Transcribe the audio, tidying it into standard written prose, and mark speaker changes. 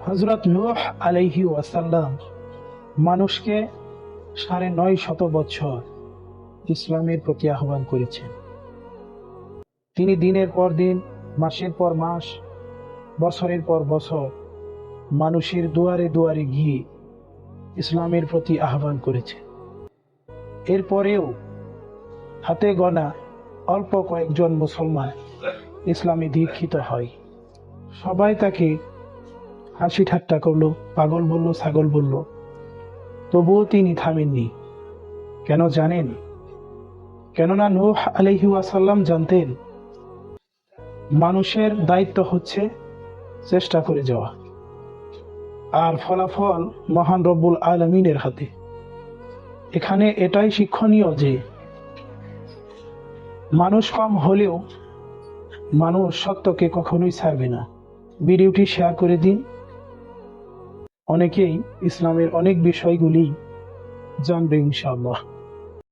Speaker 1: হযরত নূহ আলাইহি ওয়াসাল্লাম মানুষকে ৯৫০ বছর ইসলামের প্রতি আহ্বান করেছেন। তিনি দিনের পর দিন, মাসের পর মাস, বছরের পর বছর মানুষের দুয়ারে দুয়ারে গিয়ে ইসলামের প্রতি আহ্বান করেছেন। এরপরেও হাতে গোনা অল্প কয়েকজন মুসলমান ইসলামে দীক্ষিত হয়। সবাই তাকে হাসি ঠাট্টা করলো, পাগল বলল, ছাগল বলল, তবুও তিনি থামেননি। কেন জানেন? কেননা নূহ আলাইহি ওয়াসাল্লাম জানতেন মানুষের দায়িত্ব হচ্ছে চেষ্টা করে যাওয়া, আর ফলাফল মহান রব্বুল আলামিনের হাতে। এখানে এটাই শিক্ষণীয় যে মানুষ কম হলেও মানুষ সত্যকে কখনোই ছাড়বে না। ভিডিওটি শেয়ার করে দিন, অনেকেই ইসলামের অনেক বিষয়গুলি জানবে ইনশাআল্লাহ।